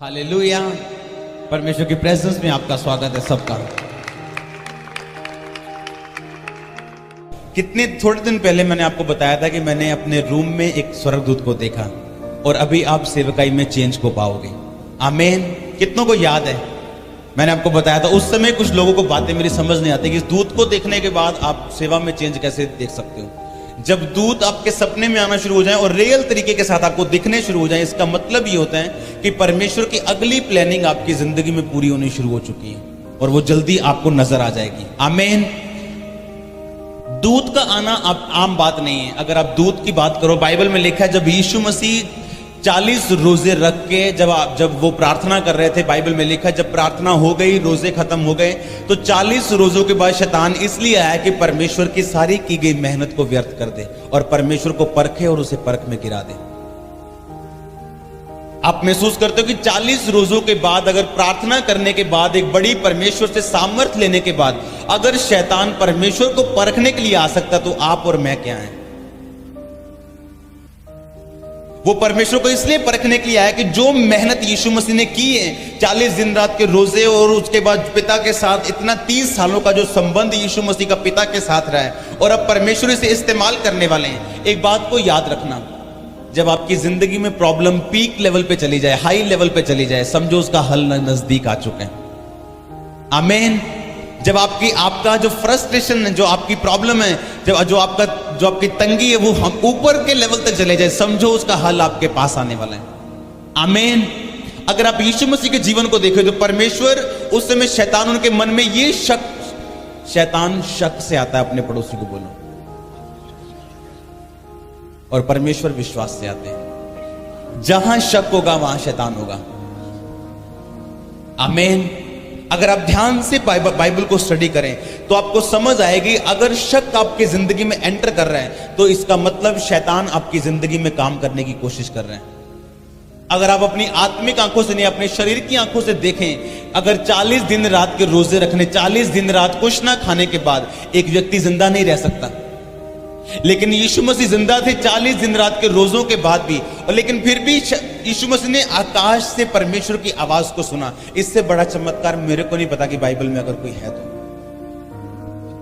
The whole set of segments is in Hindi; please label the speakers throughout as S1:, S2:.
S1: हालेलुया। परमेश्वर की प्रेजेंस में आपका स्वागत है सबका। कितने थोड़े दिन पहले मैंने आपको बताया था कि मैंने अपने रूम में एक स्वर्गदूत को देखा और अभी आप सेवकाई में चेंज को पाओगे। आमीन। कितनों को याद है मैंने आपको बताया था उस समय कुछ लोगों को बातें मेरी समझ नहीं आती कि इस दूत को देखने के बाद आप सेवा में चेंज कैसे देख सकते हो। जब दूत आपके सपने में आना शुरू हो जाए और रियल तरीके के साथ आपको दिखने शुरू हो जाए, इसका मतलब ये होता है कि परमेश्वर की अगली प्लानिंग आपकी जिंदगी में पूरी होनी शुरू हो चुकी है और वो जल्दी आपको नजर आ जाएगी। आमीन। दूत का आना आप आम बात नहीं है। अगर आप दूत की बात करो, बाइबल में लिखा है जब यीशु मसीह 40 रोजे रख के जब वो प्रार्थना कर रहे थे, बाइबल में लिखा है जब प्रार्थना हो गई, रोजे खत्म हो गए, तो 40 रोजों के बाद शैतान इसलिए आया कि परमेश्वर की सारी की गई मेहनत को व्यर्थ कर दे और परमेश्वर को परखे और उसे परख में गिरा दे। आप महसूस करते हो कि 40 रोजों के बाद, अगर प्रार्थना करने के बाद, एक बड़ी परमेश्वर से सामर्थ्य लेने के बाद, अगर शैतान परमेश्वर को परखने के लिए आ सकता तो आप और मैं क्या हैं? वो परमेश्वर को इसलिए परखने के लिए आया कि जो मेहनत यीशु मसीह ने की है, 40 दिन रात के रोजे और उसके बाद पिता के साथ इतना 30 सालों का जो संबंध यीशु मसीह का पिता के साथ रहा है, और अब परमेश्वर इसे इस्तेमाल करने वाले हैं। एक बात को याद रखना, जब आपकी जिंदगी में प्रॉब्लम पीक लेवल पे चली जाए, हाई लेवल पे चली जाए, समझो उसका हल नजदीक आ चुके हैं। आमीन। जब आपका जो फ्रस्ट्रेशन है, जो आपकी प्रॉब्लम है, जो आपकी तंगी है, वो हम ऊपर के लेवल तक चले जाए, समझो उसका हल आपके पास आने वाला है। आमीन। अगर आप यीशु मसीह के जीवन को देखो तो परमेश्वर उस समय शैतान उनके मन में ये शैतान शक से आता है, अपने पड़ोसी को बोलो, और परमेश्वर विश्वास से आते हैं। जहां शक होगा वहां शैतान होगा। आमीन। अगर आप ध्यान से बाइबल को स्टडी करें तो आपको समझ आएगी, अगर शक आपकी जिंदगी में एंटर कर रहा है तो इसका मतलब शैतान आपकी जिंदगी में काम करने की कोशिश कर रहे हैं। अगर आप अपनी आत्मिक आंखों से नहीं, अपने शरीर की आंखों से देखें, अगर 40 दिन रात के रोजे रखने, 40 दिन रात कुछ ना खाने के बाद एक व्यक्ति जिंदा नहीं रह सकता, लेकिन यीशु मसीह जिंदा थे 40 दिन रात के रोजों के बाद भी, और लेकिन फिर भी यीशु मसीह ने आकाश से परमेश्वर की आवाज को सुना। इससे बड़ा चमत्कार मेरे को नहीं पता कि बाइबल में अगर कोई है तो।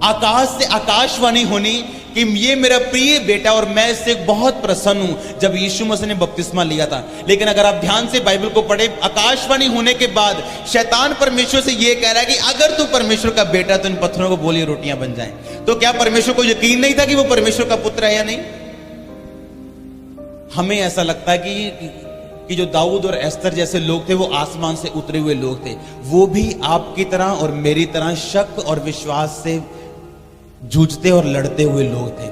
S1: आकाश से आकाशवाणी होनी कि ये मेरा प्रिय बेटा और मैं इससे बहुत प्रसन्न हूं, जब यीशु मसीह ने बपतिस्मा लिया था। लेकिन अगर आप ध्यान से बाइबल को पढ़े, आकाशवाणी होने के बाद शैतान परमेश्वर से ये कह रहा है कि अगर तू परमेश्वर का बेटा तो इन पत्थरों को बोलिए रोटियां बन जाएं। तो क्या परमेश्वर को यकीन नहीं था कि वो परमेश्वर का पुत्र है या नहीं? हमें ऐसा लगता है कि जो दाऊद और एस्तर जैसे लोग थे वो आसमान से उतरे हुए लोग थे। वो भी आपकी तरह और मेरी तरह शक और विश्वास से जूझते और लड़ते हुए लोग थे।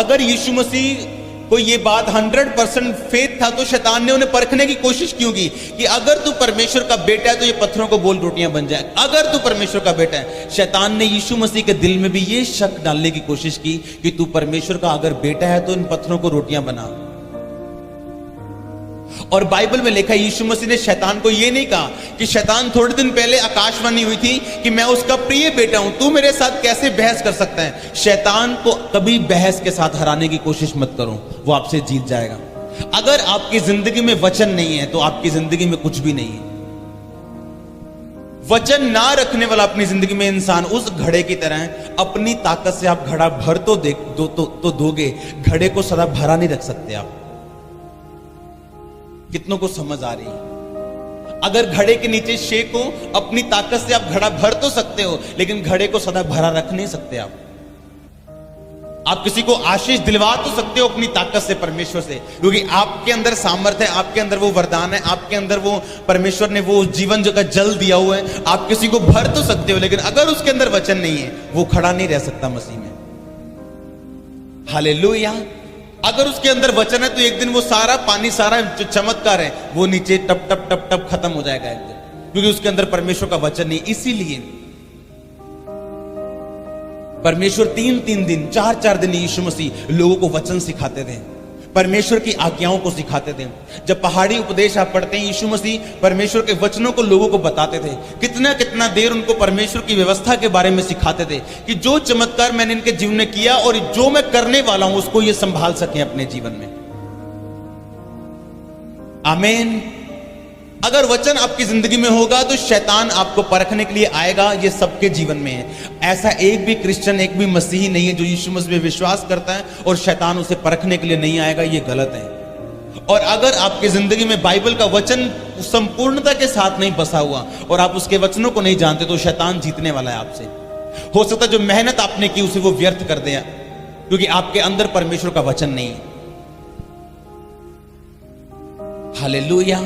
S1: अगर यीशु मसीह को ये बात 100% फेथ था तो शैतान ने उन्हें परखने की कोशिश क्यों की कि अगर तू परमेश्वर का बेटा है तो ये पत्थरों को बोल रोटियां बन जाए। अगर तू परमेश्वर का बेटा है, शैतान ने यीशु मसीह के दिल में भी ये शक डालने की कोशिश की कि तू परमेश्वर का अगर बेटा है तो इन पत्थरों को रोटियां बना। और बाइबल में लिखा है यीशु मसीह ने शैतान को यह नहीं कहा कि शैतान, थोड़े दिन पहले आकाशवाणी हुई थी कि मैं उसका प्रिय बेटा हूं, तू मेरे साथ कैसे बहस कर सकता है। शैतान को कभी बहस के साथ हराने की कोशिश मत करो, वो आपसे जीत जाएगा। अगर आपकी जिंदगी में वचन नहीं है तो आपकी जिंदगी में कुछ भी नहीं है। वचन ना रखने वाला अपनी जिंदगी में इंसान उस घड़े की तरह है। अपनी ताकत से आप घड़ा भर तो दोगे, घड़े को सदा भरा नहीं रख सकते आप। कितनों को समझ आ रही है? अगर घड़े के नीचे शेक हो, अपनी ताकत से आप घड़ा भर तो सकते हो, लेकिन घड़े को सदा भरा रख नहीं सकते आप किसी को आशीष दिलवा तो सकते हो अपनी ताकत से, परमेश्वर से, क्योंकि आपके अंदर सामर्थ्य है, आपके अंदर वो वरदान है, आपके अंदर वो परमेश्वर ने वो जीवन जो का जल दिया हुआ है। आप किसी को भर तो सकते हो, लेकिन अगर उसके अंदर वचन नहीं है वो खड़ा नहीं रह सकता मसीह में। हालेलुया। अगर उसके अंदर वचन है तो एक दिन वो सारा पानी, सारा जो चमत्कार है वो नीचे टप टप टप टप खत्म हो जाएगा एक दिन, क्योंकि उसके अंदर परमेश्वर का वचन नहीं। इसीलिए परमेश्वर 3-3 दिन, 4-4 दिन यीशु मसीह लोगों को वचन सिखाते थे, परमेश्वर की आज्ञाओं को सिखाते थे। जब पहाड़ी उपदेश आप पढ़ते हैं, यीशु मसीह परमेश्वर के वचनों को लोगों को बताते थे। कितना देर उनको परमेश्वर की व्यवस्था के बारे में सिखाते थे कि जो चमत्कार मैंने इनके जीवन में किया और जो मैं करने वाला हूं उसको ये संभाल सके अपने जीवन में। आमीन। अगर वचन आपकी जिंदगी में होगा तो शैतान आपको परखने के लिए आएगा। ये सबके जीवन में है। ऐसा एक भी क्रिश्चियन, एक भी मसीही नहीं है जो यीशु मसीह में विश्वास करता है और शैतान उसे परखने के लिए नहीं आएगा। ये गलत है। और अगर आपकी जिंदगी में बाइबल का वचन संपूर्णता के साथ नहीं बसा हुआ और आप उसके वचनों को नहीं जानते तो शैतान जीतने वाला है आपसे। हो सकता है जो मेहनत आपने की उसे वो व्यर्थ कर दे, क्योंकि आपके अंदर परमेश्वर का वचन नहीं है। हालेलुया।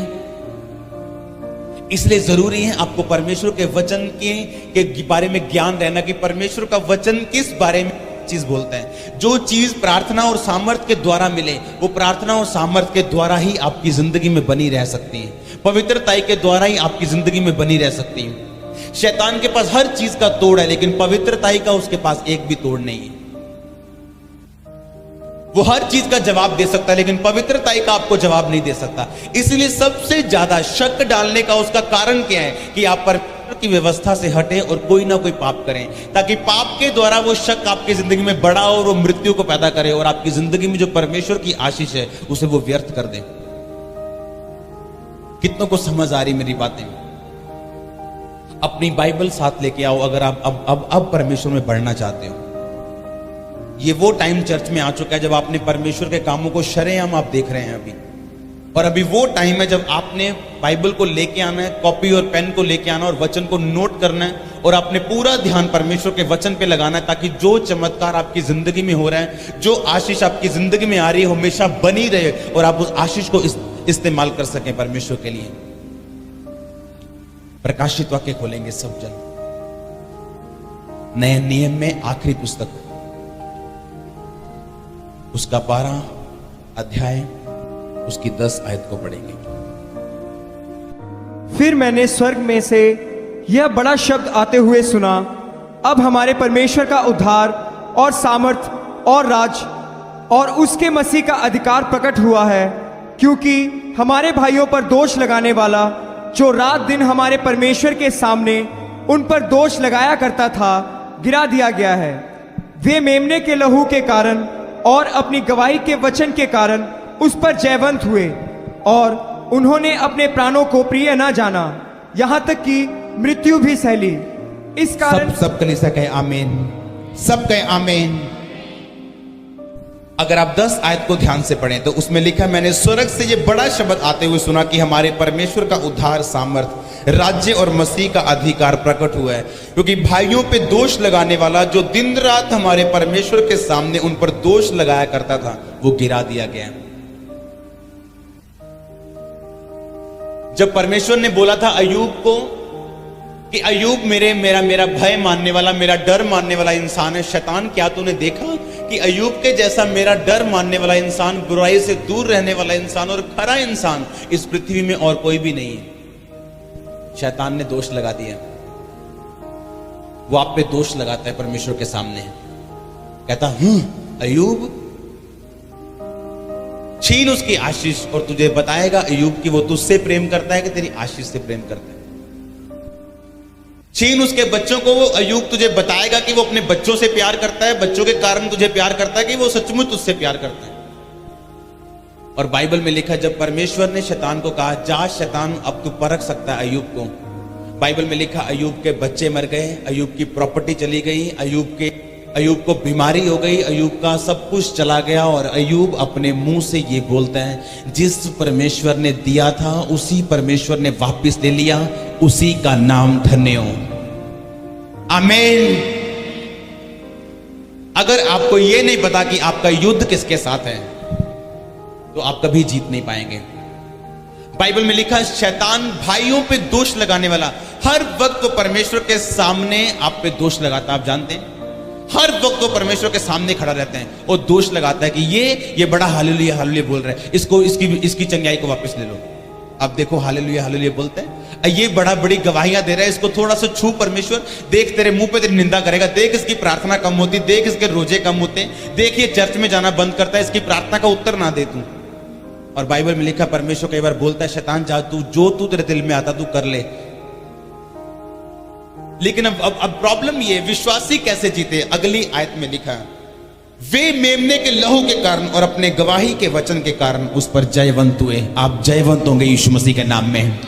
S1: इसलिए जरूरी है आपको परमेश्वर के वचन के बारे में ज्ञान रहना कि परमेश्वर का वचन किस बारे में चीज बोलता है। जो चीज प्रार्थना और सामर्थ्य के द्वारा मिले वो प्रार्थना और सामर्थ्य के द्वारा ही आपकी जिंदगी में बनी रह सकती है। पवित्रता के द्वारा ही आपकी जिंदगी में बनी रह सकती है। शैतान के पास हर चीज का तोड़ है, लेकिन पवित्रता का उसके पास एक भी तोड़ नहीं है। वो हर चीज का जवाब दे सकता है, लेकिन पवित्रता का आपको जवाब नहीं दे सकता। इसलिए सबसे ज्यादा शक डालने का उसका कारण क्या है कि आप परमेश्वर की व्यवस्था से हटें और कोई ना कोई पाप करें, ताकि पाप के द्वारा वो शक आपकी जिंदगी में बढ़ा और वो मृत्यु को पैदा करे और आपकी जिंदगी में जो परमेश्वर की आशीष है उसे वो व्यर्थ कर दे। कितनों को समझ आ रही मेरी बातें? अपनी बाइबल साथ लेके आओ अगर आप अब परमेश्वर में बढ़ना चाहते हो। ये वो टाइम चर्च में आ चुका है जब आपने परमेश्वर के कामों को शरेआम आप देख रहे हैं अभी। और अभी वो टाइम है जब आपने बाइबल को लेके आना है, कॉपी और पेन को लेके आना और वचन को नोट करना है और अपने पूरा ध्यान परमेश्वर के वचन पे लगाना है, ताकि जो चमत्कार आपकी जिंदगी में हो रहा है, जो आशीष आपकी जिंदगी में आ रही है, हमेशा बनी रहे और आप उस आशीष को इस्तेमाल कर सकें परमेश्वर के लिए। प्रकाशित वाक्य खोलेंगे सब जन, नए नियम में आखिरी पुस्तक, उसका 12 अध्याय, उसकी 10 आयत को पढ़ेंगे।
S2: फिर मैंने स्वर्ग में से यह बड़ा शब्द आते हुए सुना, अब हमारे परमेश्वर का उद्धार और सामर्थ और राज और उसके मसीह का अधिकार प्रकट हुआ है, क्योंकि हमारे भाइयों पर दोष लगाने वाला जो रात दिन हमारे परमेश्वर के सामने उन पर दोष लगाया करता था, गिरा दिया गया है। वे मेमने के लहू के कारण और अपनी गवाही के वचन के कारण उस पर जयवंत हुए और उन्होंने अपने प्राणों को प्रिय न जाना, यहां तक कि मृत्यु भी सह ली। इस कारण
S1: सब कलीसिया कहे आमीन, सब कहे आमीन। अगर आप 10 आयत को ध्यान से पढ़ें तो उसमें लिखा, मैंने स्वर्ग से ये बड़ा शब्द आते हुए सुना कि हमारे परमेश्वर का उद्धार, सामर्थ, राज्य और मसीह का अधिकार प्रकट हुआ है, क्योंकि भाइयों पे दोष लगाने वाला जो दिन रात हमारे परमेश्वर के सामने उन पर दोष लगाया करता था वो गिरा दिया गया। जब परमेश्वर ने बोला था अय्यूब को कि अय्यूब मेरा भय मानने वाला, मेरा डर मानने वाला इंसान है, शैतान क्या तूने देखा कि अय्यूब के जैसा मेरा डर मानने वाला इंसान, बुराई से दूर रहने वाला इंसान और खरा इंसान इस पृथ्वी में और कोई भी नहीं है। शैतान ने दोष लगा दिया। वो आप पे दोष लगाता है परमेश्वर के सामने, कहता अय्यूब, छीन उसकी आशीष और तुझे बताएगा अय्यूब कि वो तुझसे प्रेम करता है कि तेरी आशीष से प्रेम करता है। छीन उसके बच्चों को, वो अय्यूब तुझे बताएगा कि वो अपने बच्चों से प्यार करता है, बच्चों के कारण तुझे प्यार करता है, कि वो सचमुच तुझसे प्यार करता है। और बाइबल में लिखा, जब परमेश्वर ने शैतान को कहा जा शैतान, अब तू परख सकता है अय्यूब को, बाइबल में लिखा अय्यूब के बच्चे मर गए, अय्यूब की प्रॉपर्टी चली गई, अय्यूब को बीमारी हो गई, अय्यूब का सब कुछ चला गया। और अय्यूब अपने मुंह से ये बोलता है, जिस परमेश्वर ने दिया था उसी परमेश्वर ने वापस ले लिया, उसी का नाम धन्य हो। आमीन। अगर आपको यह नहीं पता कि आपका युद्ध किसके साथ है तो आप कभी जीत नहीं पाएंगे। बाइबल में लिखा, शैतान भाइयों पे दोष लगाने वाला, हर वक्त तो परमेश्वर के सामने आप पे दोष लगाता है। आप जानते हैं, हर वक्त तो परमेश्वर के सामने खड़ा रहता है और दोष लगाता है कि ये बड़ा हालेलुया हालेलुया बोल रहा है, इसको इसकी चंगाई को वापस ले लो। अब देखो हालेलुया हालेलुया बोलता है, ये बड़ी गवाहियां दे रहा है, इसको थोड़ा सा छू परमेश्वर, देख तेरे मुंह पे तेरी निंदा करेगा, देख इसकी प्रार्थना कम होती, देख इसके रोजे कम होते, देख ये चर्च में जाना बंद करता है, इसकी प्रार्थना का उत्तर ना दे तू। और बाइबल में लिखा, परमेश्वर कई बार बोलता है, शैतान जा जो तू तेरे दिल में आता तू कर ले। लेकिन अब प्रॉब्लम ये, विश्वासी कैसे जीते? अगली आयत में लिखा, वे मेमने के लहू के कारण और अपने गवाही के वचन के कारण उस पर जयवंत हुए। आप जयवंत होंगे यीशु मसीह के नाम में।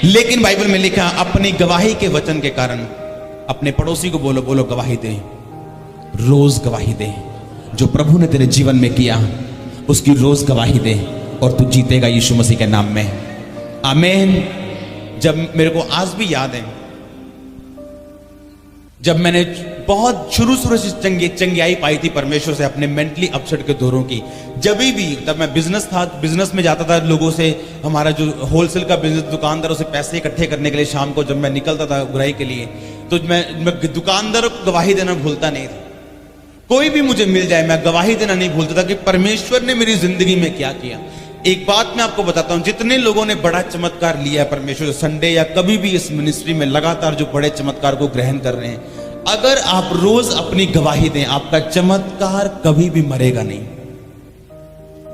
S1: लेकिन बाइबल में लिखा अपनी गवाही के वचन के कारण अपने पड़ोसी को बोलो, बोलो गवाही दे, रोज गवाही दे। जो प्रभु ने तेरे जीवन में किया उसकी रोज गवाही दे और तू जीतेगा यीशु मसीह के नाम में। आमीन। जब मेरे को आज भी याद है, जब मैंने बहुत शुरू से चंगियाई पाई थी परमेश्वर से अपने मेंटली अपसेट के दौरों की, जब भी तब मैं बिजनेस में जाता था, लोगों से हमारा जो होलसेल का बिजनेस, दुकानदारों से पैसे इकट्ठे करने के लिए शाम को जब मैं निकलता था बुराई के लिए, तो मैं दुकानदारों को गवाही देना भूलता नहीं था। कोई भी मुझे मिल जाए मैं गवाही देना नहीं भूलता था कि परमेश्वर ने मेरी जिंदगी में क्या किया। एक बात मैं आपको बताता हूं, जितने लोगों ने बड़ा चमत्कार लिया है परमेश्वर संडे या कभी भी इस मिनिस्ट्री में लगातार जो बड़े चमत्कार को ग्रहण कर रहे हैं, अगर आप रोज अपनी गवाही दें आपका चमत्कार कभी भी मरेगा नहीं।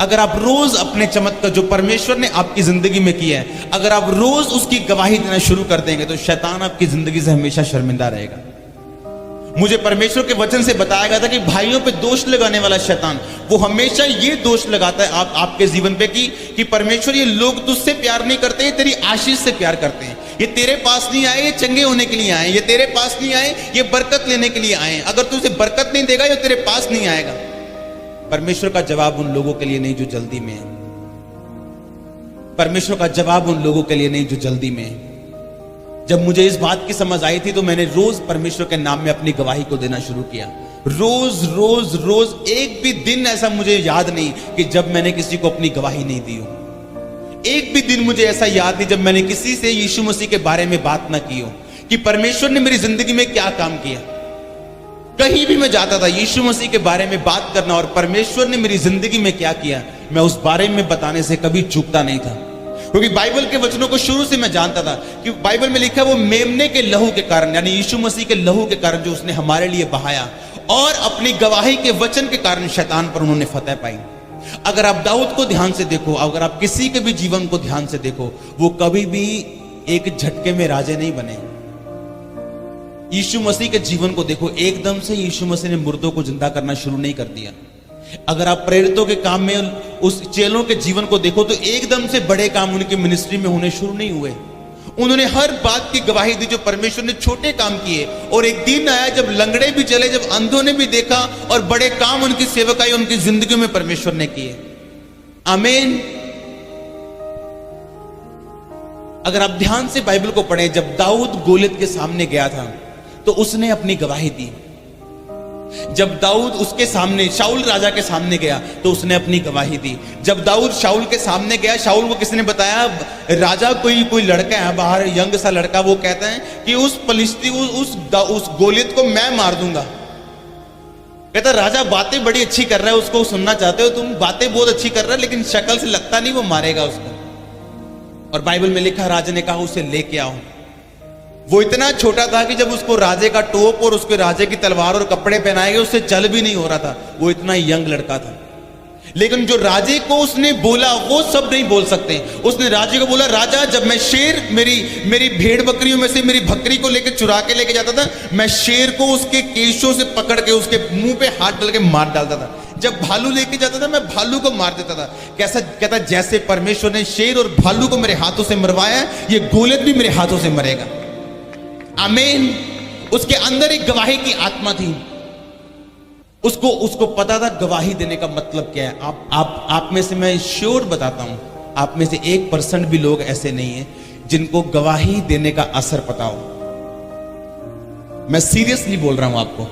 S1: अगर आप रोज अपने चमत्कार जो परमेश्वर ने आपकी जिंदगी में किया है, अगर आप रोज उसकी गवाही देना शुरू कर देंगे तो शैतान आपकी जिंदगी से हमेशा शर्मिंदा रहेगा। मुझे परमेश्वर के वचन से बताया गया था कि भाइयों पे दोष लगाने वाला शैतान वो हमेशा ये दोष लगाता है आपके जीवन पे कि परमेश्वर ये लोग तुझसे प्यार नहीं करते, ये तेरी आशीष से प्यार करते हैं, ये तेरे पास नहीं आए, ये चंगे होने के लिए आए, ये तेरे पास नहीं आए, ये बरकत लेने के लिए आए। अगर तुझे बरकत नहीं देगा ये तेरे पास नहीं आएगा। परमेश्वर का जवाब उन लोगों के लिए नहीं जो जल्दी में है। परमेश्वर का जवाब उन लोगों के लिए नहीं जो जल्दी में है। जब मुझे इस बात की समझ आई थी तो मैंने रोज परमेश्वर के नाम में अपनी गवाही को देना शुरू किया। रोज रोज रोज, एक भी दिन ऐसा मुझे याद नहीं कि जब मैंने किसी को अपनी गवाही नहीं दी हो। एक भी दिन मुझे ऐसा याद नहीं जब मैंने किसी से यीशु मसीह के बारे में बात ना की हो कि परमेश्वर ने मेरी जिंदगी में क्या काम किया। कहीं भी मैं जाता था यीशु मसीह के बारे में बात करना और परमेश्वर ने मेरी जिंदगी में क्या किया मैं उस बारे में बताने से कभी चूकता नहीं था, क्योंकि बाइबल के वचनों को शुरू से मैं जानता था कि बाइबल में लिखा है वो मेमने के लहू के कारण, यानी यीशु मसीह के लहू के कारण जो उसने हमारे लिए बहाया, और अपनी गवाही के वचन के कारण शैतान पर उन्होंने फतह पाई। अगर आप दाऊद को ध्यान से देखो, अगर आप किसी के भी जीवन को ध्यान से देखो, वो कभी भी एक झटके में राजे नहीं बने। यीशु मसीह के जीवन को देखो, एकदम से यीशु मसीह ने मुर्दों को जिंदा करना शुरू नहीं कर दिया। अगर आप प्रेरितों के काम में उस चेलों के जीवन को देखो तो एकदम से बड़े काम उनकी मिनिस्ट्री में होने शुरू नहीं हुए। उन्होंने हर बात की गवाही दी जो परमेश्वर ने छोटे काम किए, और एक दिन आया जब लंगड़े भी चले, जब अंधों ने भी देखा, और बड़े काम उनकी सेवकाई उनकी जिंदगी में परमेश्वर ने किए। आमीन। अगर आप ध्यान से बाइबल को पढ़ें, जब दाऊद गोलियत के सामने गया था तो उसने अपनी गवाही दी। जब दाऊद उसके सामने शाऊल राजा के सामने गया तो उसने अपनी गवाही दी। जब दाऊद शाऊल के सामने गया, शाऊल को किसने बताया, राजा कोई लड़का है बाहर, यंग सा लड़का, वो कहता है कि उस गोलियत को मैं मार दूंगा। कहता राजा बातें बड़ी अच्छी कर रहा है, उसको सुनना चाहते हो तुम, बातें बहुत अच्छी कर रहा है, लेकिन शक्ल से लगता नहीं वो मारेगा उसको। और बाइबल में लिखा राजा ने कहा उसे लेके आओ। वो इतना छोटा था कि जब उसको राजे का टोप और उसके राजे की तलवार और कपड़े पहनाए गए उससे चल भी नहीं हो रहा था, वो इतना यंग लड़का था। लेकिन जो राजे को उसने बोला वो सब नहीं बोल सकते। उसने राजे को बोला, राजा जब मैं शेर मेरी भेड़ बकरियों में से मेरी बकरी को लेकर चुरा के लेके जाता था, मैं शेर को उसके केशों से पकड़ के उसके मुंह पे हाथ डाल के मार डालता था। जब भालू लेके जाता था मैं भालू को मार देता था। कैसा कहता, जैसे परमेश्वर ने शेर और भालू को मेरे हाथों से मरवाया, ये गोलियत भी मेरे हाथों से मरेगा। आमीन। उसके अंदर एक गवाही की आत्मा थी। उसको पता था गवाही देने का मतलब क्या है। आप में से मैं श्योर बताता हूं, आप में से 1% भी लोग ऐसे नहीं है जिनको गवाही देने का असर पता हो। मैं सीरियसली बोल रहा हूं आपको,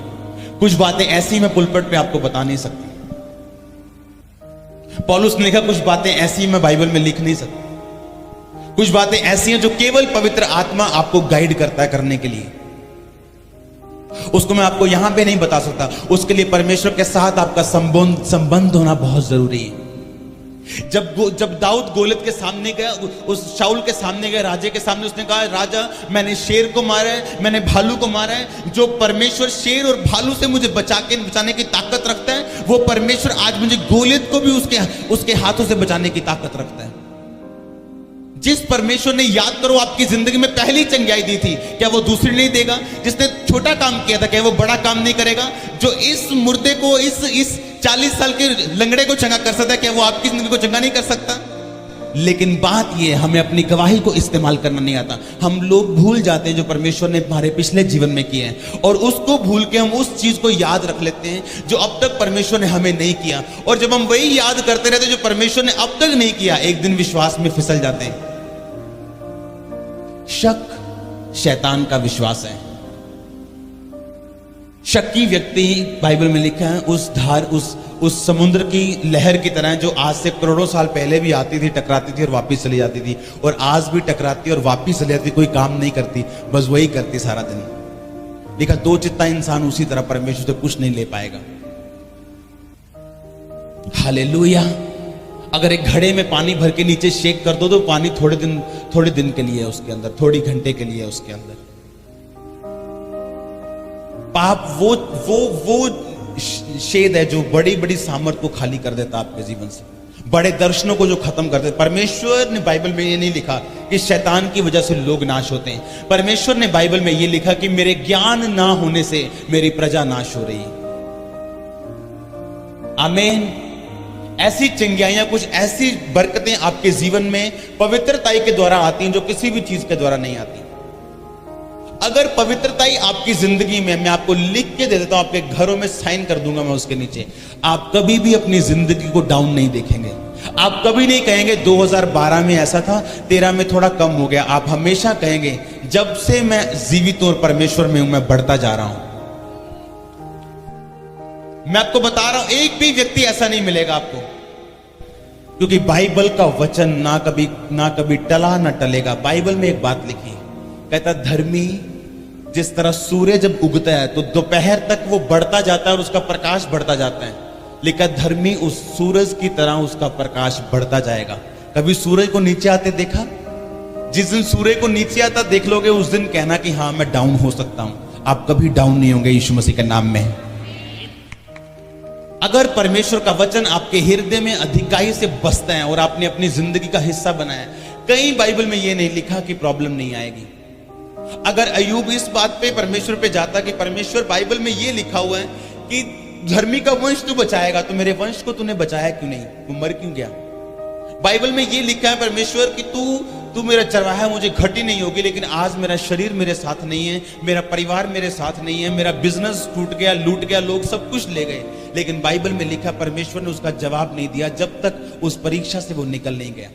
S1: कुछ बातें ऐसी मैं पुलपट पे आपको बता नहीं सकता। पौलुस ने लिखा कुछ बातें ऐसी मैं बाइबल में लिख नहीं सकता। कुछ बातें ऐसी हैं जो केवल पवित्र आत्मा आपको गाइड करता है करने के लिए। उसको मैं आपको यहां पे नहीं बता सकता। उसके लिए परमेश्वर के साथ आपका संबंध होना बहुत जरूरी है। जब दाऊद गोलियत के सामने गया, उस शाऊल के सामने गया, राजे के सामने, उसने कहा राजा मैंने शेर को मारा है, मैंने भालू को मारा है। जो परमेश्वर शेर और भालू से मुझे बचाने की ताकत रखता है, वो परमेश्वर आज मुझे गोलियत को भी उसके हाथों से बचाने की ताकत रखता है। जिस परमेश्वर ने, याद करो, आपकी जिंदगी में पहली चंगाई दी थी, क्या वो दूसरी नहीं देगा? जिसने छोटा काम किया था क्या वो बड़ा काम नहीं करेगा? जो इस मुर्दे को, इस 40 साल के लंगड़े को चंगा कर सकता है, क्या वो आपकी जिंदगी को चंगा नहीं कर सकता? लेकिन बात यह हमें अपनी गवाही को इस्तेमाल करना नहीं आता। हम लोग भूल जाते हैं जो परमेश्वर ने हमारे पिछले जीवन में किए हैं, और उसको भूल के हम उस चीज को याद रख लेते हैं जो अब तक परमेश्वर ने हमें नहीं किया। और जब हम वही याद करते रहते जो परमेश्वर ने अब तक नहीं किया, एक दिन विश्वास में फिसल जाते हैं। शक शैतान का विश्वास है। शक्की व्यक्ति, बाइबल में लिखा है, उस धार उस समुद्र की लहर की तरह जो आज से करोड़ों साल पहले भी आती थी, टकराती थी और वापस चली जाती थी, और आज भी टकराती और वापस चली जाती, कोई काम नहीं करती, बस वही करती सारा दिन। लिखा दो चित्ता इंसान उसी तरह परमेश्वर से कुछ नहीं ले पाएगा। हालेलुया। अगर एक घड़े में पानी भर के नीचे शेक कर दो तो पानी थोड़े दिन के लिए है उसके अंदर, थोड़ी घंटे के लिए है उसके अंदर। पाप वो शेद है जो बड़ी बड़ी सामर्थ को खाली कर देता आपके जीवन से, बड़े दर्शनों को जो खत्म कर देता। परमेश्वर ने बाइबल में ये नहीं लिखा कि शैतान की वजह से लोग नाश होते हैं। परमेश्वर ने बाइबल में ये लिखा कि मेरे ज्ञान ना होने से मेरी प्रजा नाश हो रही है। आमीन। ऐसी चंगियाइयां, कुछ ऐसी बरकतें आपके जीवन में पवित्रताई के द्वारा आती हैं जो किसी भी चीज के द्वारा नहीं आती। अगर पवित्रताई आपकी जिंदगी में, मैं आपको लिख के दे देता हूं, आपके घरों में साइन कर दूंगा मैं उसके नीचे, आप कभी भी अपनी जिंदगी को डाउन नहीं देखेंगे। आप कभी नहीं कहेंगे 2012 में ऐसा था, 13 में थोड़ा कम हो गया। आप हमेशा कहेंगे जब से मैं जीवित और परमेश्वर में हूं, मैं बढ़ता जा रहा हूं। मैं आपको बता रहा हूं, एक भी व्यक्ति ऐसा नहीं मिलेगा आपको, क्योंकि बाइबल का वचन ना कभी टला ना टलेगा। बाइबल में एक बात लिखी, कहता धर्मी जिस तरह सूर्य जब उगता है तो दोपहर तक वो बढ़ता जाता है और उसका प्रकाश बढ़ता जाता है, लिखा धर्मी उस सूरज की तरह उसका प्रकाश बढ़ता जाएगा। कभी सूरज को नीचे आते देखा? जिस दिन सूर्य को नीचे आता देख लोगे, उस दिन कहना कि हाँ मैं डाउन हो सकता हूं। आप कभी डाउन नहीं होंगे यीशु मसीह के नाम में। अगर परमेश्वर का वचन आपके हृदय में अधिकाई से बसता है और आपने अपनी जिंदगी का हिस्सा बनाया, कहीं बाइबल में यह नहीं लिखा कि प्रॉब्लम नहीं आएगी। अगर अय्यूब इस बात पे परमेश्वर पे जाता कि परमेश्वर बाइबल में यह लिखा हुआ है कि धर्मी का वंश तू बचाएगा, तो मेरे वंश को तूने बचाया क्यों नहीं? वो मर क्यों गया? बाइबल में यह लिखा है परमेश्वर कि तू मेरा चरवाहा, मुझे घटी नहीं होगी, लेकिन आज मेरा शरीर मेरे साथ नहीं है, मेरा परिवार मेरे साथ नहीं है, मेरा बिजनेस टूट गया, लूट गया, लोग सब कुछ ले गए। लेकिन बाइबल में लिखा परमेश्वर ने उसका जवाब नहीं दिया जब तक उस परीक्षा से वो निकल नहीं गया।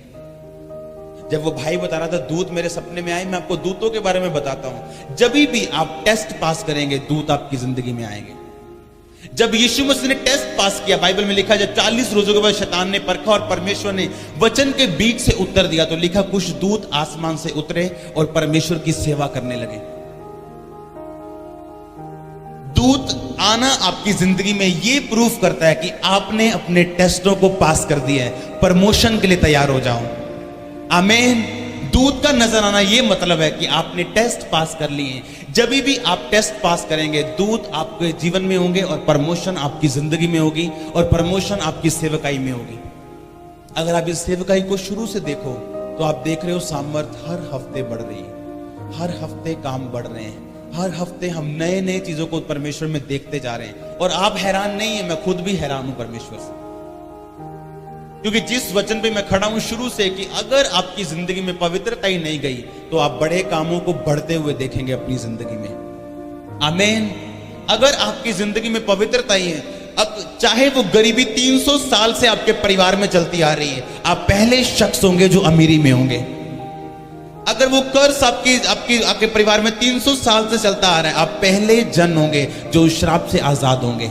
S1: जब वो भाई बता रहा था दूत मेरे सपने में आए, मैं आपको दूतों के बारे में बताता हूं। जब भी आप टेस्ट पास करेंगे, दूत आपकी जिंदगी में आएंगे। जब यीशु मसीह ने टेस्ट पास किया, बाइबल में लिखा जब 40 रोजों के बाद शैतान ने परखा और परमेश्वर ने वचन के बीच से उत्तर दिया, तो लिखा कुछ दूत आसमान से उतरे और परमेश्वर की सेवा करने लगे। दूत आना आपकी जिंदगी में यह प्रूफ करता है कि आपने अपने टेस्टों को पास कर दिया है, प्रमोशन के लिए तैयार हो जाओ। आमीन। दूत का नजर आना यह मतलब है कि आपने टेस्ट पास कर लिए। जब भी आप टेस्ट पास करेंगे, दूत आपके जीवन में होंगे और प्रमोशन आपकी जिंदगी में होगी और प्रमोशन आपकी सेवकाई में होगी। अगर आप इस सेवकाई को शुरू से देखो तो आप देख रहे हो सामर्थ हर हफ्ते बढ़ रही है, हर हफ्ते काम बढ़ रहे हैं, हर हफ्ते हम नए नए चीजों को परमेश्वर में देखते जा रहे हैं। और आप हैरान नहीं है, मैं खुद भी हैरान हूं परमेश्वर से, क्योंकि जिस वचन पे मैं खड़ा हूं शुरू से कि अगर आपकी जिंदगी में पवित्रता ही नहीं गई तो आप बड़े कामों को बढ़ते हुए देखेंगे अपनी जिंदगी में। आमीन। अगर आपकी जिंदगी में पवित्रता ही है, अब चाहे वो गरीबी 300 साल से आपके परिवार में चलती आ रही है, आप पहले शख्स होंगे जो अमीरी में होंगे। अगर वो कर्ज आपके परिवार में 300 साल से चलता आ रहा है, आप पहले जन होंगे जो श्राप से आजाद होंगे।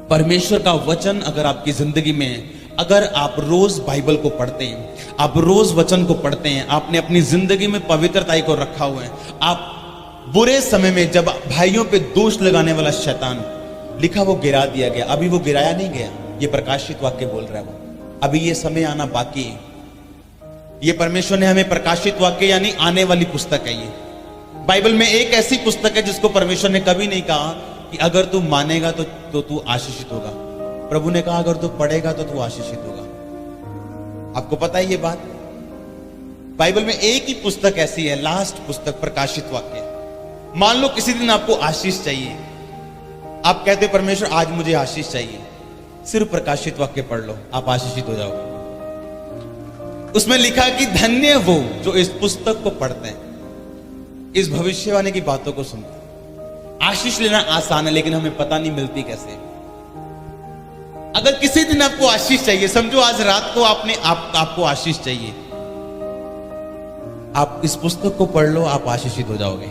S1: परमेश्वर का वचन अगर आपकी जिंदगी में है, अगर आप रोज बाइबल को पढ़ते हैं, आप रोज वचन को पढ़ते हैं, आपने अपनी जिंदगी में पवित्रताई को रखा हुआ है, आप बुरे समय में जब भाइयों पे दोष लगाने वाला शैतान, लिखा वो गिरा दिया गया, अभी वो गिराया नहीं गया, ये प्रकाशित वाक्य बोल रहा है वो, अभी ये समय आना बाकी है। ये परमेश्वर ने हमें प्रकाशित वाक्य यानी आने वाली पुस्तक है। ये बाइबल में एक ऐसी पुस्तक है जिसको परमेश्वर ने कभी नहीं कहा कि अगर तू मानेगा तो तू आशीषित होगा। प्रभु ने कहा अगर तू पढ़ेगा तो तू आशीषित होगा। आपको पता है ये बात? बाइबल में एक ही पुस्तक ऐसी है, लास्ट पुस्तक प्रकाशित वाक्य। मान लो किसी दिन आपको आशीष चाहिए, आप कहते परमेश्वर आज मुझे आशीष चाहिए, सिर्फ प्रकाशित वाक्य पढ़ लो, आप आशीषित हो जाओगे। उसमें लिखा कि धन्य वो जो इस पुस्तक को पढ़ते हैं, इस भविष्यवाणी की बातों को सुनते हैं। आशीष लेना आसान है, लेकिन हमें पता नहीं मिलती कैसे। अगर किसी दिन आपको आशीष चाहिए, समझो आज रात को आपको आशीष चाहिए, आप इस पुस्तक को पढ़ लो, आप आशीषित हो जाओगे।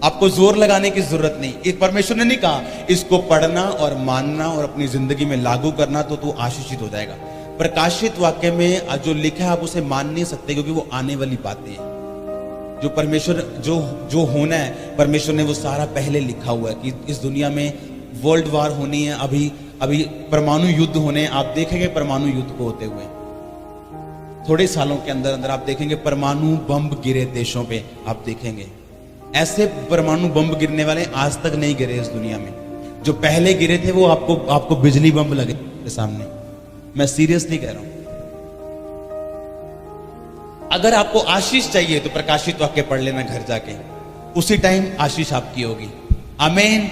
S1: आपको जोर लगाने की जरूरत नहीं। एक परमेश्वर ने नहीं कहा इसको पढ़ना और मानना और अपनी जिंदगी में लागू करना तो तू आशीषित हो जाएगा। प्रकाशित वाक्य में जो लिखा है आप उसे मान नहीं सकते, क्योंकि वो आने वाली बातें हैं। जो परमेश्वर जो होना है, परमेश्वर ने वो सारा पहले लिखा हुआ है कि इस दुनिया में वर्ल्ड वार होनी है, अभी परमाणु युद्ध होने हैं। आप देखेंगे परमाणु युद्ध को होते हुए थोड़े सालों के अंदर अंदर आप देखेंगे परमाणु बम गिरे देशों पे। आप देखेंगे ऐसे परमाणु बम गिरने वाले आज तक नहीं गिरे इस दुनिया में। जो पहले गिरे थे वो आपको बिजली बम लगे सामने। मैं सीरियसली कह रहा हूं। अगर आपको आशीष चाहिए तो प्रकाशित वाक्य पढ़ लेना घर जाके, उसी टाइम आशीष आपकी होगी। आमीन।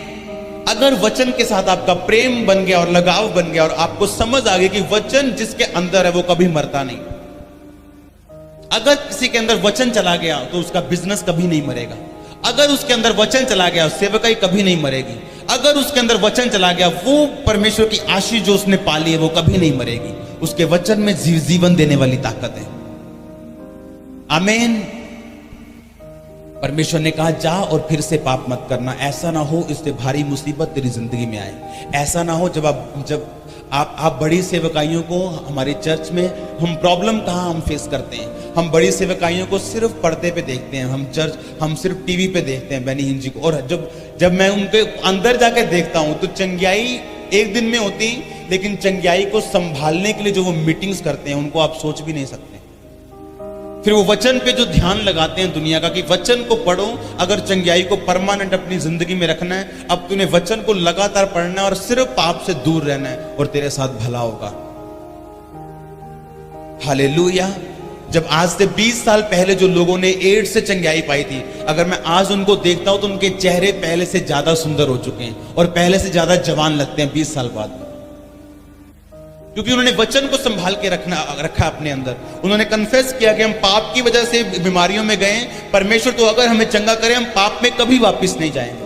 S1: अगर वचन के साथ आपका प्रेम बन गया और लगाव बन गया और आपको समझ आ गई कि वचन जिसके अंदर है वो कभी मरता नहीं। अगर किसी के अंदर वचन चला गया तो उसका बिजनेस कभी नहीं मरेगा। अगर उसके अंदर वचन चला गया सेवकाई कभी नहीं मरेगी। अगर उसके अंदर वचन चला गया, वो परमेश्वर की आशीष जो उसने पाली है वो कभी नहीं मरेगी। उसके वचन में जीवन देने वाली ताकत है। आमीन। परमेश्वर ने कहा जा और फिर से पाप मत करना। ऐसा ना हो इससे भारी मुसीबत तेरी जिंदगी में आए। ऐसा ना हो जब आप बड़ी सेवकाइयों को, हमारे चर्च में हम प्रॉब्लम कहाँ हम फेस करते हैं। हम बड़ी सेवकाइयों को सिर्फ पर्दे पे देखते हैं, हम सिर्फ टीवी पे देखते हैं बेनी हिंजी को। और जब मैं उनके अंदर जाके देखता हूं तो चंगियाई एक दिन में होती, लेकिन चंगियाई को संभालने के लिए जो वो मीटिंग्स करते हैं उनको आप सोच भी नहीं सकते। फिर वो वचन पे जो ध्यान लगाते हैं दुनिया का कि वचन को पढ़ो, अगर चंगियाई को परमानेंट अपनी जिंदगी में रखना है, अब तूने वचन को लगातार पढ़ना है और सिर्फ पाप से दूर रहना है और तेरे साथ भला होगा। हालेलुया। जब आज से 20 साल पहले जो लोगों ने एड्स से चंगियाई पाई थी, अगर मैं आज उनको देखता हूं तो उनके चेहरे पहले से ज्यादा सुंदर हो चुके हैं और पहले से ज्यादा जवान लगते हैं 20 साल बाद, क्योंकि उन्होंने वचन को संभाल के रखा अपने अंदर। उन्होंने कन्फेस किया कि हम पाप की वजह से बीमारियों में गए, परमेश्वर तो अगर हमें चंगा करे हम पाप में कभी वापस नहीं जाएंगे।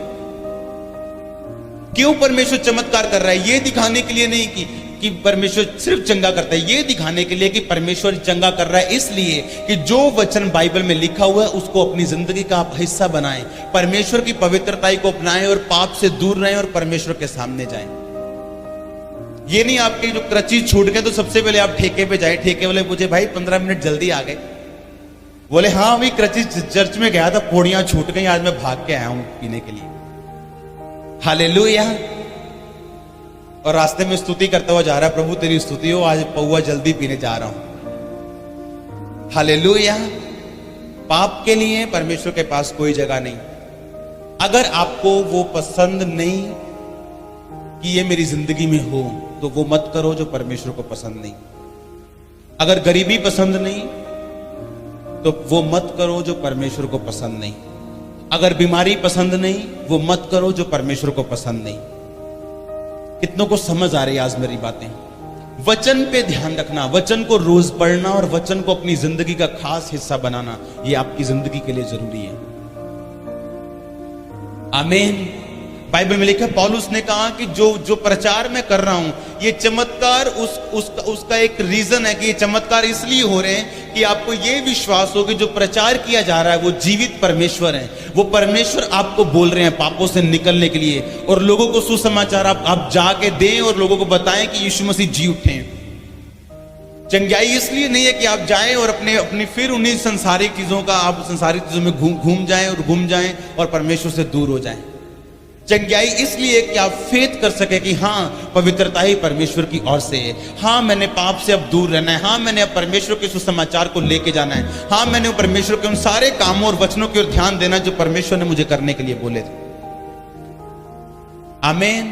S1: क्यों परमेश्वर चमत्कार कर रहा है? ये दिखाने के लिए नहीं कि परमेश्वर सिर्फ चंगा करता है, ये दिखाने के लिए कि परमेश्वर चंगा कर रहा है इसलिए कि जो वचन बाइबल में लिखा हुआ है उसको अपनी जिंदगी का आप हिस्सा बनाएं, परमेश्वर की पवित्रता को अपनाएं और पाप से दूर रहें और परमेश्वर के सामने जाएं। ये नहीं आपके जो क्रचीज छूट गए तो सबसे पहले आप ठेके पे जाए। ठेके वाले पूछे भाई 15 मिनट जल्दी आ गए? बोले हाँ अभी क्रचीज चर्च में गया था, पौड़ियां छूट गई, आज मैं भाग के आया हूं पीने के लिए। हालेलुया। और रास्ते में स्तुति करता हुआ जा रहा है, प्रभु तेरी स्तुति हो, आज पौवा जल्दी पीने जा रहा हूं। हालेलुया। पाप के लिए परमेश्वर के पास कोई जगह नहीं। अगर आपको वो पसंद नहीं कि ये मेरी जिंदगी में हो तो वो मत करो जो परमेश्वर को पसंद नहीं। अगर गरीबी पसंद नहीं तो वो मत करो जो परमेश्वर को पसंद नहीं। अगर बीमारी पसंद नहीं वो मत करो जो परमेश्वर को पसंद नहीं। कितनों को समझ आ रही है आज मेरी बातें? वचन पे ध्यान रखना, वचन को रोज पढ़ना और वचन को अपनी जिंदगी का खास हिस्सा बनाना, ये आपकी जिंदगी के लिए जरूरी है। आमीन। बाइबल में लिखा पौलुस ने कहा कि जो प्रचार मैं कर रहा हूं ये चमत्कार उसका एक रीजन है कि ये चमत्कार इसलिए हो रहे हैं कि आपको ये विश्वास हो कि जो प्रचार किया जा रहा है वो जीवित परमेश्वर है। वो परमेश्वर आपको बोल रहे हैं पापों से निकलने के लिए, और लोगों को सुसमाचार आप जाके दें और लोगों को बताएं कि यीशु मसीह जी उठे। चंगाई इसलिए नहीं है कि आप जाएं और अपनी फिर उन्हीं संसारिक चीजों का आप संसारिक चीजों में घूम जाएं और परमेश्वर से दूर हो जाएं। चंगाई इसलिए कि आप फेथ कर सके कि हाँ पवित्रता ही परमेश्वर की ओर से है। हाँ मैंने पाप से अब दूर रहना है। हाँ मैंने अब परमेश्वर के सुसमाचार को लेके जाना है। हाँ मैंने परमेश्वर के उन सारे कामों और वचनों की ओर ध्यान देना जो परमेश्वर ने मुझे करने के लिए बोले थे। आमीन।